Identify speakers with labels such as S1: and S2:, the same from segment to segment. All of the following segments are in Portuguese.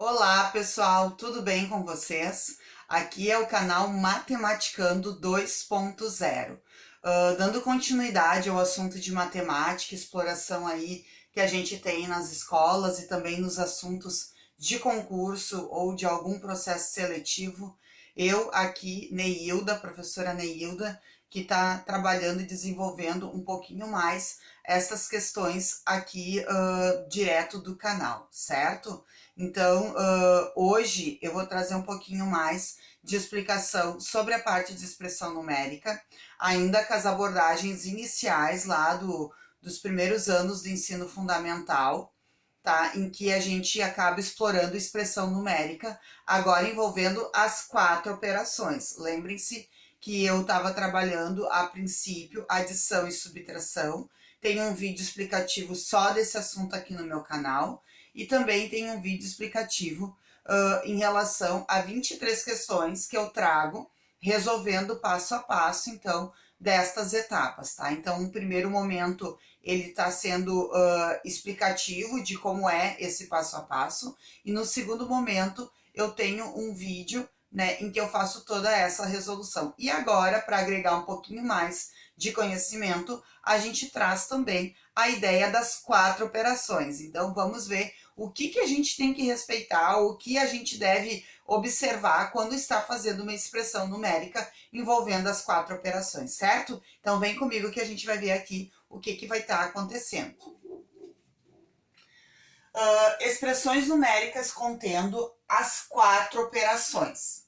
S1: Olá, pessoal, tudo bem com vocês? Aqui é o canal Matematicando 2.0. Dando continuidade ao assunto de matemática, exploração aí que a gente tem nas escolas e também nos assuntos de concurso ou de algum processo seletivo. Eu aqui, Neilda, professora Neilda, que está trabalhando e desenvolvendo um pouquinho mais essas questões aqui direto do canal, certo? Então, hoje eu vou trazer um pouquinho mais de explicação sobre a parte de expressão numérica, ainda com as abordagens iniciais lá dos primeiros anos do ensino fundamental, tá? Em que a gente acaba explorando expressão numérica, agora envolvendo as 4 operações. Lembrem-se que eu estava trabalhando a princípio adição e subtração. Tem um vídeo explicativo só desse assunto aqui no meu canal. E também tem um vídeo explicativo em relação a 23 questões que eu trago, resolvendo passo a passo, então, destas etapas, tá? Então, no primeiro momento, ele está sendo explicativo de como é esse passo a passo, e no segundo momento, eu tenho um vídeo, né, em que eu faço toda essa resolução. E agora, para agregar um pouquinho mais de conhecimento, a gente traz também a ideia das 4 operações. Então, vamos ver o que a gente tem que respeitar, o que a gente deve observar quando está fazendo uma expressão numérica envolvendo as 4 operações, certo? Então, vem comigo que a gente vai ver aqui o que vai estar acontecendo. Expressões numéricas contendo as 4 operações.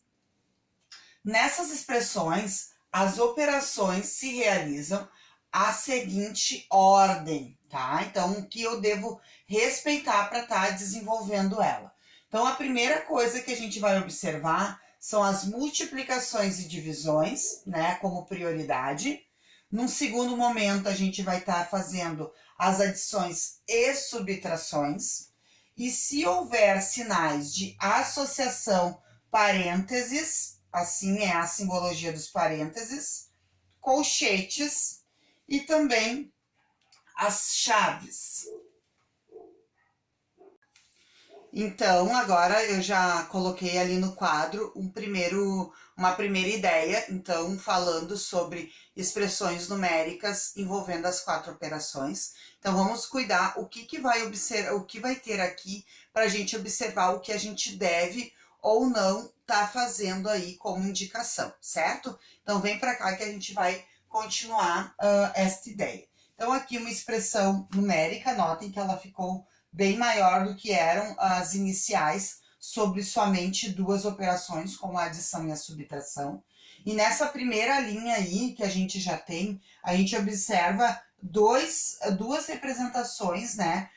S1: Nessas expressões, as operações se realizam a seguinte ordem, tá? Então, o que eu devo respeitar para estar desenvolvendo ela? Então, a primeira coisa que a gente vai observar são as multiplicações e divisões, né, como prioridade. Num segundo momento, a gente vai estar fazendo as adições e subtrações. E se houver sinais de associação, parênteses, assim é a simbologia dos parênteses, colchetes e também as chaves. Então, agora eu já coloquei ali no quadro uma primeira ideia, então, falando sobre expressões numéricas envolvendo as 4 operações. Então, vamos cuidar o que vai ter aqui para a gente observar o que a gente deve ou não tá fazendo aí como indicação, certo? Então, vem para cá que a gente vai continuar esta ideia. Então, aqui uma expressão numérica, notem que ela ficou bem maior do que eram as iniciais, sobre somente 2 operações, como a adição e a subtração. E nessa primeira linha aí, que a gente já tem, a gente observa duas representações, né,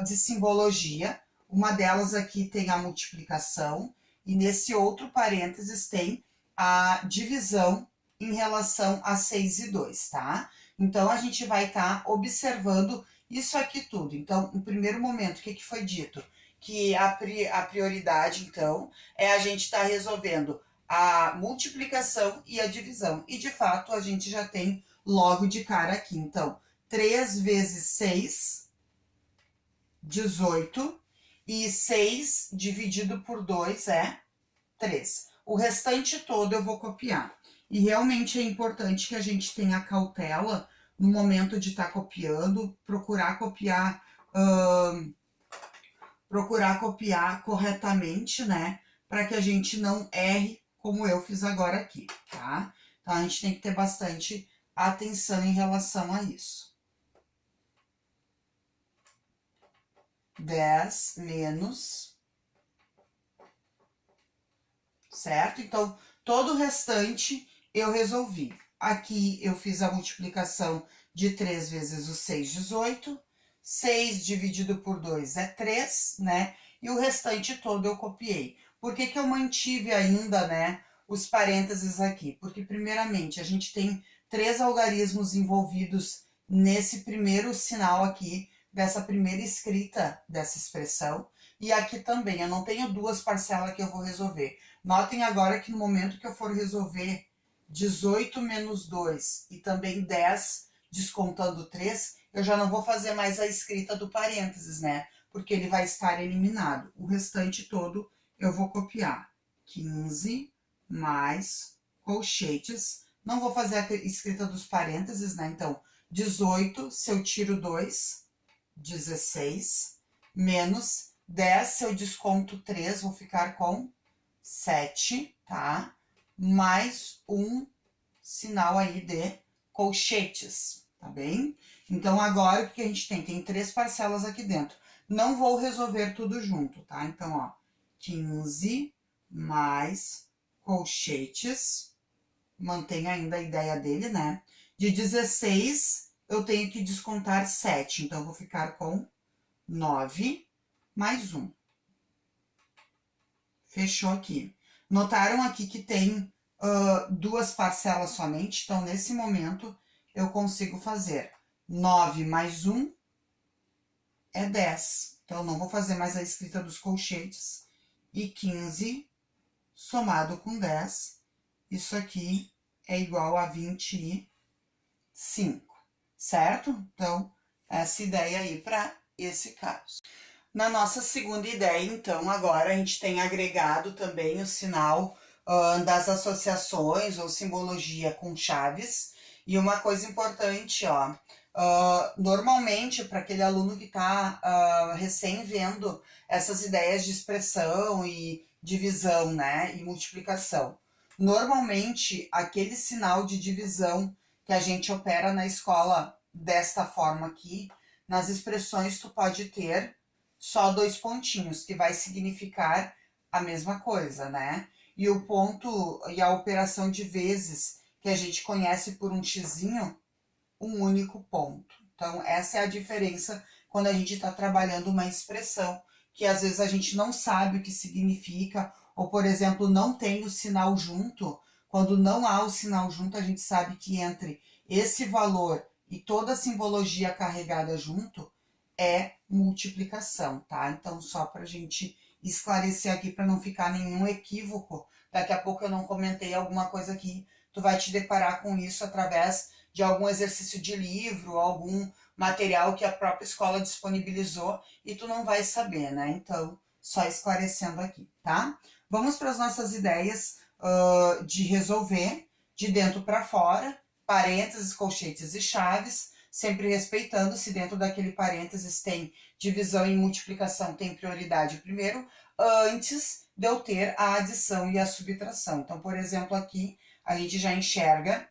S1: de simbologia. Uma delas aqui tem a multiplicação, e nesse outro parênteses tem a divisão em relação a 6 e 2, tá? Então, a gente vai estar observando isso aqui tudo. Então, no primeiro momento, o que foi dito? Que a prioridade, então, é a gente estar resolvendo a multiplicação e a divisão. E, de fato, a gente já tem logo de cara aqui. Então, 3 vezes 6, 18. E 6 dividido por 2 é 3. O restante todo eu vou copiar. E realmente é importante que a gente tenha cautela no momento de estar copiando, procurar copiar corretamente, né? Para que a gente não erre como eu fiz agora aqui, tá? Então, a gente tem que ter bastante atenção em relação a isso. 10 menos, certo? Então, todo o restante eu resolvi. Aqui eu fiz a multiplicação de 3 vezes o 6, 18. 6 dividido por 2 é 3, né? E o restante todo eu copiei. Por que eu mantive ainda, né, os parênteses aqui? Porque, primeiramente, a gente tem 3 algarismos envolvidos nesse primeiro sinal aqui, dessa primeira escrita dessa expressão. E aqui também, eu não tenho 2 parcelas que eu vou resolver. Notem agora que no momento que eu for resolver 18 menos 2 e também 10 descontando 3, eu já não vou fazer mais a escrita do parênteses, né? porque ele vai estar eliminado. O restante todo eu vou copiar. 15 mais colchetes. Não vou fazer a escrita dos parênteses, né? Então, 18, se eu tiro 2, 16, menos 10, se eu desconto 3, vou ficar com 7, tá? Mais um sinal aí de colchetes, tá bem? Então, agora, o que a gente tem? Tem 3 parcelas aqui dentro. Não vou resolver tudo junto, tá? Então, ó, 15 mais colchetes, mantém ainda a ideia dele, né? De 16, eu tenho que descontar 7, então, eu vou ficar com 9 mais 1. Fechou aqui. Notaram aqui que tem 2 parcelas somente, então, nesse momento, eu consigo fazer 9 mais 1 é 10. Então, não vou fazer mais a escrita dos colchetes. E 15 somado com 10, isso aqui é igual a 25, certo? Então, essa ideia aí para esse caso. Na nossa segunda ideia, então, agora a gente tem agregado também o sinal das associações ou simbologia com chaves. E uma coisa importante, ó, normalmente para aquele aluno que está recém vendo essas ideias de expressão e divisão, né, e multiplicação. Normalmente, aquele sinal de divisão que a gente opera na escola desta forma aqui, nas expressões tu pode ter só 2 pontinhos, que vai significar a mesma coisa, né? E o ponto e a operação de vezes, que a gente conhece por um xizinho, um único ponto. Então, essa é a diferença quando a gente está trabalhando uma expressão, que às vezes a gente não sabe o que significa, ou, por exemplo, não tem o sinal junto. Quando não há o sinal junto, a gente sabe que entre esse valor e toda a simbologia carregada junto é multiplicação, tá? Então, só para a gente esclarecer aqui, para não ficar nenhum equívoco, daqui a pouco eu não comentei alguma coisa aqui, tu vai te deparar com isso através de algum exercício de livro, algum material que a própria escola disponibilizou e tu não vai saber, né? Então, só esclarecendo aqui, tá? Vamos para as nossas ideias de resolver de dentro para fora, parênteses, colchetes e chaves, sempre respeitando se dentro daquele parênteses tem divisão e multiplicação, tem prioridade primeiro, antes de eu ter a adição e a subtração. Então, por exemplo, aqui a gente já enxerga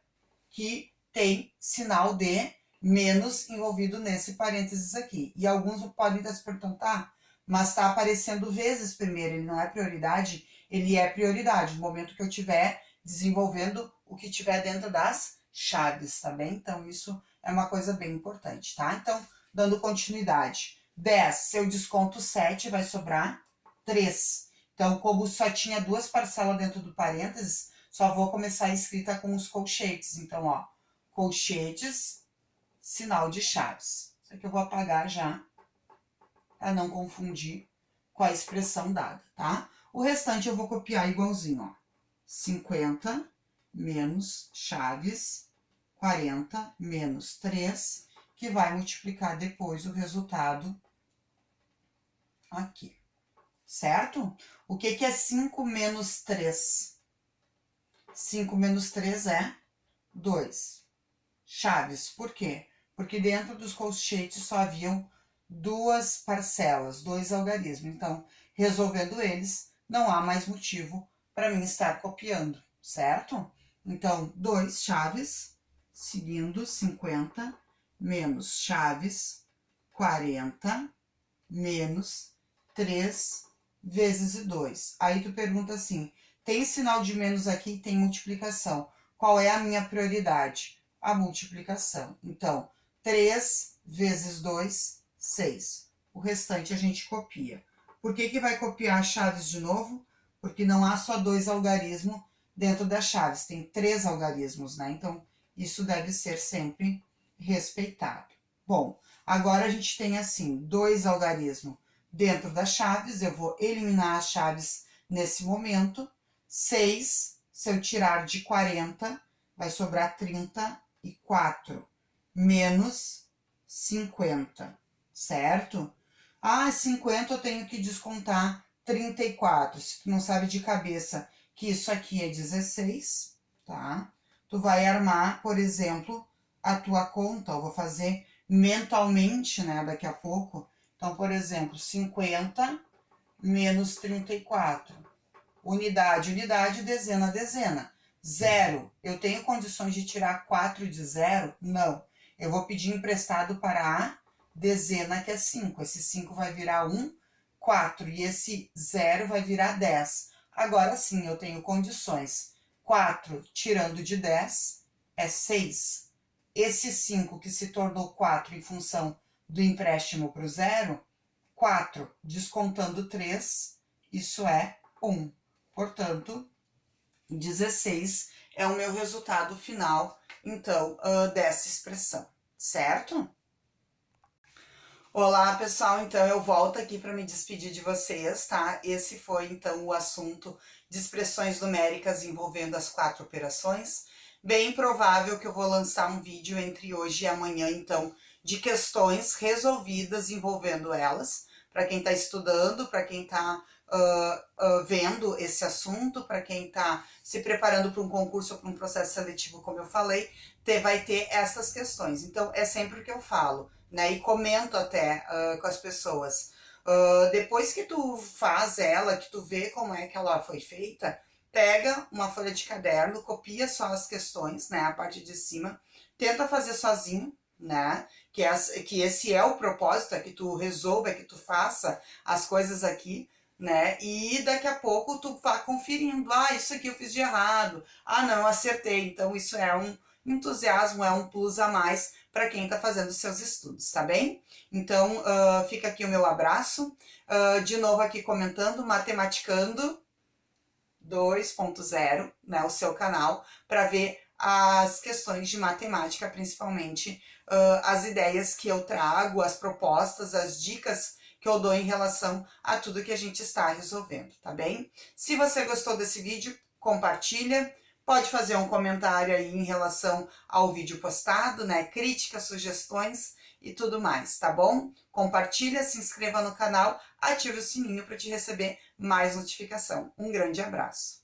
S1: que tem sinal de menos envolvido nesse parênteses aqui. E alguns podem estar se perguntando, tá, mas está aparecendo vezes primeiro, ele não é prioridade? Ele é prioridade no momento que eu estiver desenvolvendo o que tiver dentro das chaves, tá bem? Então, isso é uma coisa bem importante, tá? Então, dando continuidade. 10, se eu desconto 7, vai sobrar 3. Então, como só tinha 2 parcelas dentro do parênteses, só vou começar a escrita com os colchetes. Então, ó, colchetes, sinal de chaves. Isso aqui eu vou apagar já, para não confundir com a expressão dada, tá? O restante eu vou copiar igualzinho, ó. 50 menos chaves, 40 menos 3, que vai multiplicar depois o resultado aqui, certo? O que é 5 menos 3? 5 menos 3 é 2. Chaves, por quê? Porque dentro dos colchetes só haviam 2 parcelas, 2 algarismos. Então, resolvendo eles, não há mais motivo para mim estar copiando, certo? Então, 2 chaves, seguindo 50, menos chaves, 40, menos 3 vezes 2. Aí tu pergunta assim, tem sinal de menos aqui e tem multiplicação. Qual é a minha prioridade? A multiplicação. Então, 3 vezes 2, 6. O restante a gente copia. Por que vai copiar chaves de novo? Porque não há só 2 algarismos dentro das chaves. Tem 3 algarismos, né? Então, isso deve ser sempre respeitado. Bom, agora a gente tem assim, 2 algarismos dentro das chaves. Eu vou eliminar as chaves nesse momento. 6, se eu tirar de 40, vai sobrar 34, menos 50, certo? Ah, 50 eu tenho que descontar 34. Se tu não sabe de cabeça que isso aqui é 16, tá? Tu vai armar, por exemplo, a tua conta. Eu vou fazer mentalmente, né, daqui a pouco. Então, por exemplo, 50 menos 34. Unidade, unidade, dezena, dezena. Zero. Eu tenho condições de tirar 4 de zero? Não. Eu vou pedir emprestado para a dezena, que é 5. Esse 5 vai virar 1, 4. E esse 0 vai virar 10. Agora sim, eu tenho condições. 4 tirando de 10 é 6. Esse 5 que se tornou 4 em função do empréstimo para o zero, 4 descontando 3, isso é 1. Portanto, 16 é o meu resultado final, então, dessa expressão, certo? Olá, pessoal, então eu volto aqui para me despedir de vocês, tá? Esse foi, então, o assunto de expressões numéricas envolvendo as 4 operações. Bem provável que eu vou lançar um vídeo entre hoje e amanhã, então, de questões resolvidas envolvendo elas, para quem está estudando, para quem está vendo esse assunto, para quem está se preparando para um concurso ou para um processo seletivo, como eu falei, vai ter essas questões. Então, é sempre o que eu falo, né? E comento até com as pessoas. Depois que tu faz ela, que tu vê como é que ela foi feita, pega uma folha de caderno, copia só as questões, né? A parte de cima, tenta fazer sozinho, né? Que esse é o propósito, é que tu resolva, é que tu faça as coisas aqui, né? E daqui a pouco tu vá conferindo, ah, isso aqui eu fiz de errado, ah, não, acertei. Então isso é um entusiasmo, é um plus a mais para quem está fazendo seus estudos, tá bem? Então fica aqui o meu abraço, de novo aqui comentando, Matematicando 2.0, né, o seu canal, para ver as questões de matemática, principalmente as ideias que eu trago, as propostas, as dicas que eu dou em relação a tudo que a gente está resolvendo, tá bem? Se você gostou desse vídeo, compartilha, pode fazer um comentário aí em relação ao vídeo postado, né? Críticas, sugestões e tudo mais, tá bom? Compartilha, se inscreva no canal, ative o sininho para te receber mais notificação. Um grande abraço!